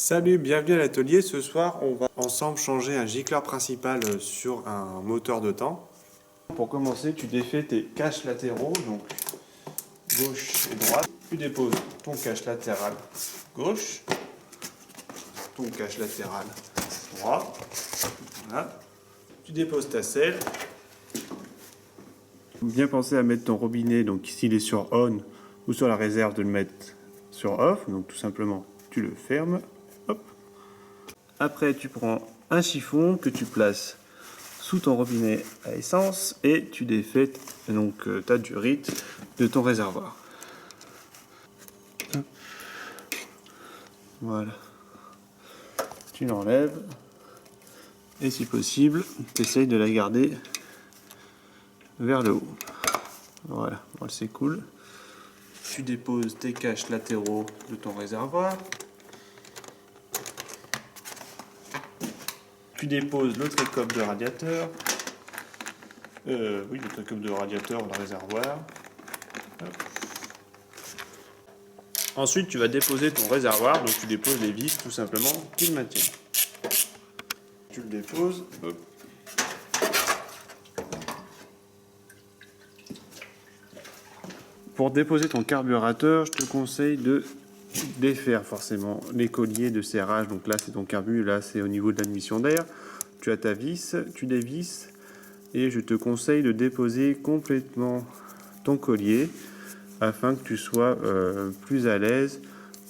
Salut, bienvenue à l'atelier. Ce soir, on va ensemble changer un gicleur principal sur un moteur de temps. Pour commencer, tu défais tes caches latéraux, donc gauche et droite. Tu déposes ton cache latéral gauche, ton cache latéral droit. Voilà. Tu déposes ta selle. Bien penser à mettre ton robinet, donc s'il est sur on ou sur la réserve, de le mettre sur off. Donc tout simplement, tu le fermes. Hop. Après, tu prends un chiffon que tu places sous ton robinet à essence et tu défais donc ta durite de ton réservoir. Voilà. Tu l'enlèves et si possible, tu essayes de la garder vers le haut. Voilà, c'est cool. Tu déposes tes caches latéraux de ton réservoir. Tu déposes le tricope de radiateur. Oui, le tricope de radiateur, le réservoir. Hop. Ensuite, tu vas déposer ton réservoir, donc tu déposes les vis tout simplement qui le maintiennent. Tu le déposes. Hop. Pour déposer ton carburateur, je te conseille de défaire forcément les colliers de serrage. Donc là, c'est ton carbu, là, c'est au niveau de l'admission d'air. Tu as ta vis, tu dévisses et je te conseille de déposer complètement ton collier afin que tu sois plus à l'aise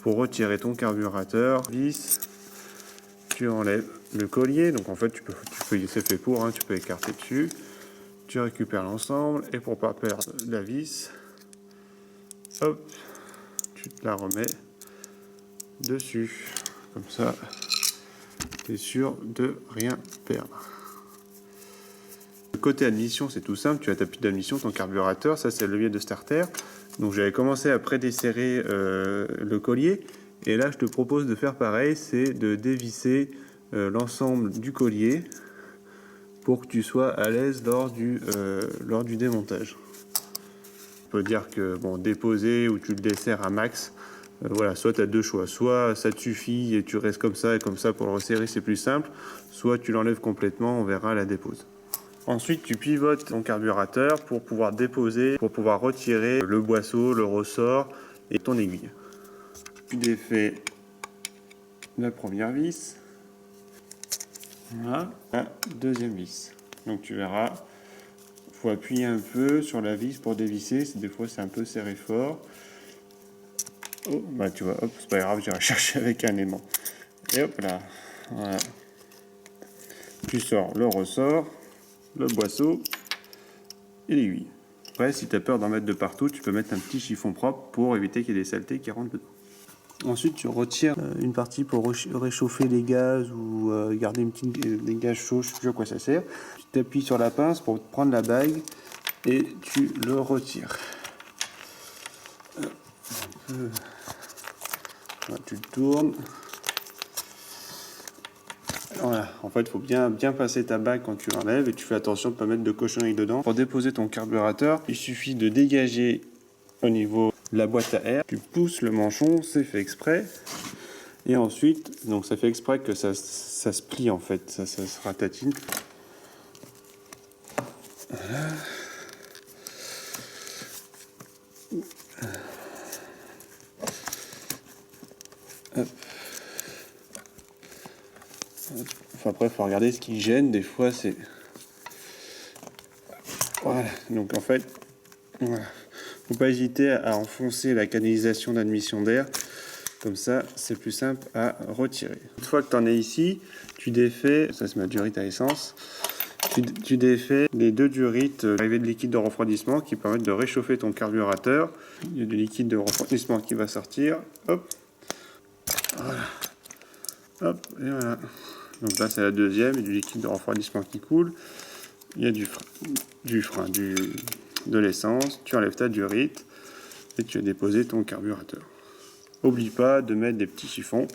pour retirer ton carburateur. Vis, tu enlèves le collier, donc en fait c'est fait pour, hein, tu peux écarter dessus. Tu récupères l'ensemble et pour pas perdre la vis, hop, tu te la remets dessus, comme ça, tu es sûr de rien perdre. Le côté admission, c'est tout simple, tu as ta pile d'admission, ton carburateur, ça c'est le levier de starter. Donc j'avais commencé à prédesserrer le collier, et là je te propose de faire pareil, c'est de dévisser l'ensemble du collier pour que tu sois à l'aise lors du démontage. On peut dire que bon, déposer ou tu le desserres à max, voilà, soit tu as deux choix, soit ça te suffit et tu restes comme ça, et comme ça pour le resserrer c'est plus simple, soit tu l'enlèves complètement, on verra à la dépose. Ensuite, tu pivotes ton carburateur pour pouvoir déposer, pour pouvoir retirer le boisseau, le ressort et ton aiguille. Tu défais la première vis, voilà, la deuxième vis. Donc tu verras, il faut appuyer un peu sur la vis pour dévisser, des fois c'est un peu serré fort. Oh, bah tu vois, hop, c'est pas grave, j'irai chercher avec un aimant. Et hop là, voilà. Tu sors le ressort, le boisseau et l'aiguille. Après, si tu as peur d'en mettre de partout, tu peux mettre un petit chiffon propre pour éviter qu'il y ait des saletés qui rentrent dedans. Ensuite, tu retires une partie pour réchauffer les gaz ou garder des gaz chauds, je ne sais plus à quoi ça sert. Tu t'appuies sur la pince pour prendre la bague et tu le retires. Voilà, tu le tournes. Voilà, en fait, il faut bien passer ta bague quand tu l'enlèves et tu fais attention de ne pas mettre de cochonneries dedans. Pour déposer ton carburateur, il suffit de dégager au niveau de la boîte à air. Tu pousses le manchon, c'est fait exprès. Et ensuite, donc ça fait exprès que ça se plie en fait, ça se ratatine. Voilà. Hop. Enfin, après, il faut regarder ce qui gêne. Des fois, c'est... Voilà. Donc, en fait, voilà. Faut pas hésiter à enfoncer la canalisation d'admission d'air. Comme ça, c'est plus simple à retirer. Une fois que tu en es ici, tu défais... Ça, c'est ma durite à essence. Tu défais les deux durites arrivées de liquide de refroidissement qui permettent de réchauffer ton carburateur. Il y a du liquide de refroidissement qui va sortir. Hop. Voilà. Hop, et voilà. Donc là, c'est la deuxième, il y a du liquide de refroidissement qui coule. Il y a de l'essence. Tu enlèves ta durite et tu as déposé ton carburateur. N'oublie pas de mettre des petits chiffons.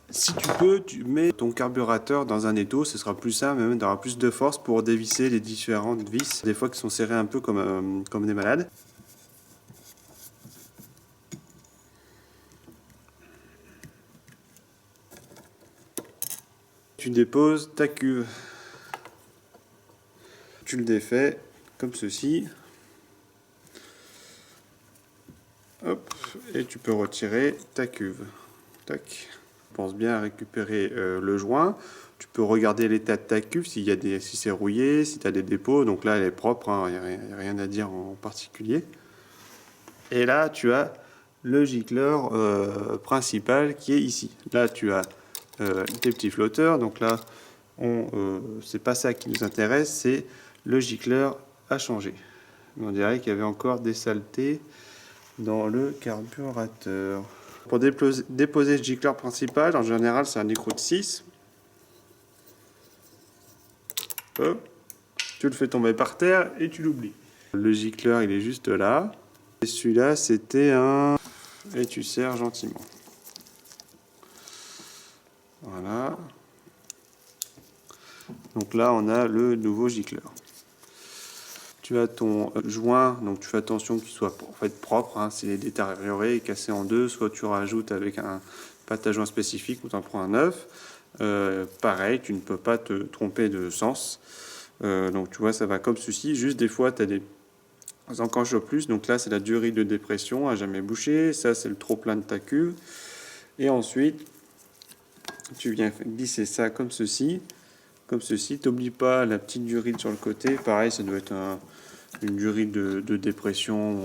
Si tu peux, tu mets ton carburateur dans un étau, ce sera plus simple, même d'avoir plus de force pour dévisser les différentes vis, des fois qui sont serrées un peu comme des malades. Tu déposes ta cuve. Tu le défais comme ceci. Hop, et tu peux retirer ta cuve. Tac. Pense bien à récupérer le joint. Tu peux regarder l'état de ta cuve, si c'est rouillé, si tu as des dépôts. Donc là, elle est propre, il n'y a rien à dire en particulier. Et là, tu as le gicleur principal qui est ici. Là, tu as tes petits flotteurs. Donc là, c'est pas ça qui nous intéresse, c'est le gicleur à changer. On dirait qu'il y avait encore des saletés dans le carburateur. Pour déposer le gicleur principal, en général, c'est un écrou de 6. Hop, tu le fais tomber par terre et tu l'oublies. Le gicleur, il est juste là. Et celui-là, c'était un... Et tu serres gentiment. Voilà. Donc là, on a le nouveau gicleur. Tu as ton joint, donc tu fais attention qu'il soit en fait propre, hein, s'il est détérioré et cassé en deux, soit tu rajoutes avec un pâte à joint spécifique ou tu en prends un neuf. Pareil, tu ne peux pas te tromper de sens. Donc tu vois, ça va comme ceci. Juste des fois, tu as des encanches au plus. Donc là, c'est la durée de dépression à jamais boucher. Ça, c'est le trop plein de ta cuve. Et ensuite, tu viens glisser ça comme ceci. Comme ceci. T'oublie pas la petite durite sur le côté. Pareil, ça doit être une durite de dépression.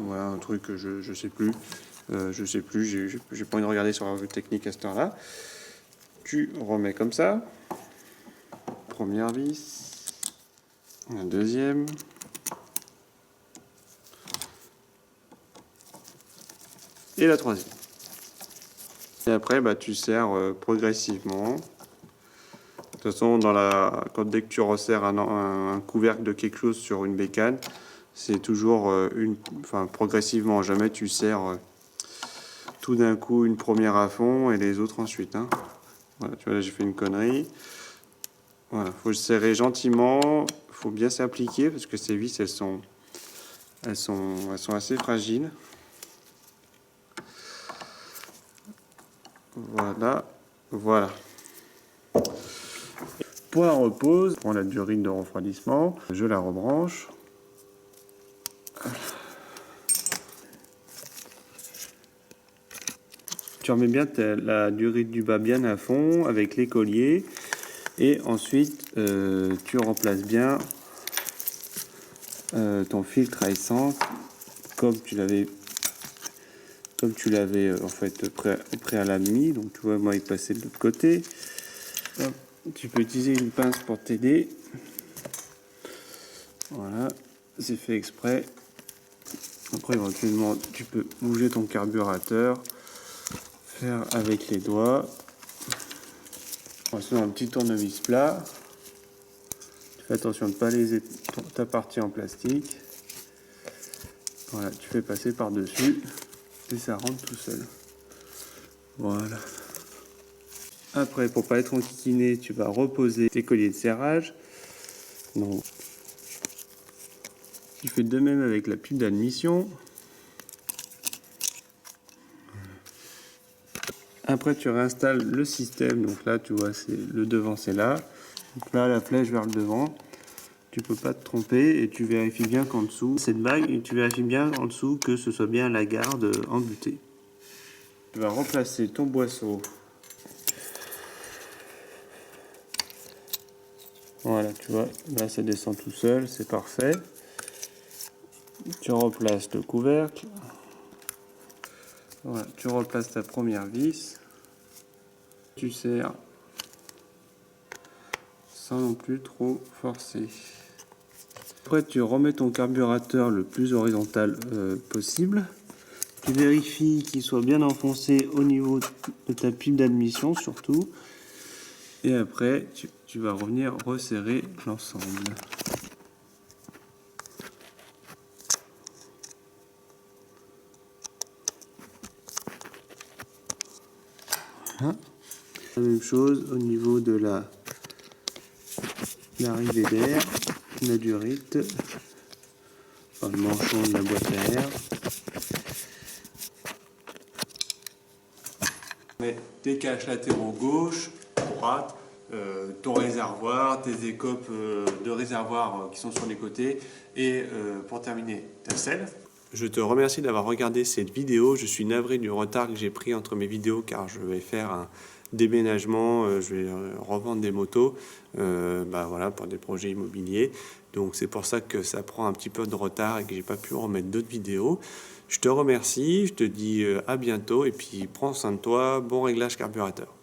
Voilà, un truc que je sais plus. Je sais plus. J'ai pas envie de regarder sur la revue technique à cette heure-là. Tu remets comme ça. Première vis. La deuxième. Et la troisième. Et après, bah, tu serres progressivement. De toute façon, dès que tu resserres un couvercle de quelque chose sur une bécane, c'est toujours progressivement. Jamais tu serres tout d'un coup une première à fond et les autres ensuite. Hein. Voilà, tu vois, là j'ai fait une connerie. Voilà, faut le serrer gentiment. Faut bien s'appliquer parce que ces vis, elles sont assez fragiles. Voilà. Pour la repose, je prends la durite de refroidissement, je la rebranche. Tu remets bien la durite du bas bien à fond avec les colliers et ensuite tu remplaces bien ton filtre à essence comme tu l'avais en fait préalable mis. Donc tu vois, moi il passait de l'autre côté. Hop. Tu peux utiliser une pince pour t'aider. Voilà, c'est fait exprès. Après, éventuellement, tu peux bouger ton carburateur, faire avec les doigts. Ensuite, un petit tournevis plat. Tu fais attention de ne pas léser ta partie en plastique. Voilà, tu fais passer par-dessus et ça rentre tout seul. Voilà. Après, pour pas être enquiquiné, tu vas reposer tes colliers de serrage. Donc, tu fais de même avec la pile d'admission. Après, tu réinstalles le système. Donc là, tu vois, le devant, c'est là. Donc là, la flèche vers le devant. Tu peux pas te tromper et tu vérifies bien qu'en dessous, cette bague, et tu vérifies bien en dessous que ce soit bien la garde embutée. Tu vas remplacer ton boisseau. Voilà, tu vois, là ça descend tout seul, c'est parfait. Tu replaces le couvercle. Voilà, tu replaces ta première vis. Tu serres sans non plus trop forcer. Après, tu remets ton carburateur le plus horizontal possible. Tu vérifies qu'il soit bien enfoncé au niveau de ta pile d'admission surtout. Et après, tu vas revenir resserrer l'ensemble. Voilà. La même chose au niveau de l'arrivée d'air, la durite, enfin, le manchon de la boîte à air. Mais tes caches latéraux gauche, droite, ton réservoir, tes écopes de réservoir qui sont sur les côtés et pour terminer ta selle. Je te remercie d'avoir regardé cette vidéo. Je suis navré du retard que j'ai pris entre mes vidéos car je vais faire un déménagement, je vais revendre des motos voilà, pour des projets immobiliers. Donc c'est pour ça que ça prend un petit peu de retard et que j'ai pas pu remettre d'autres vidéos. Je te remercie, je te dis à bientôt et puis prends soin de toi, bon réglage carburateur.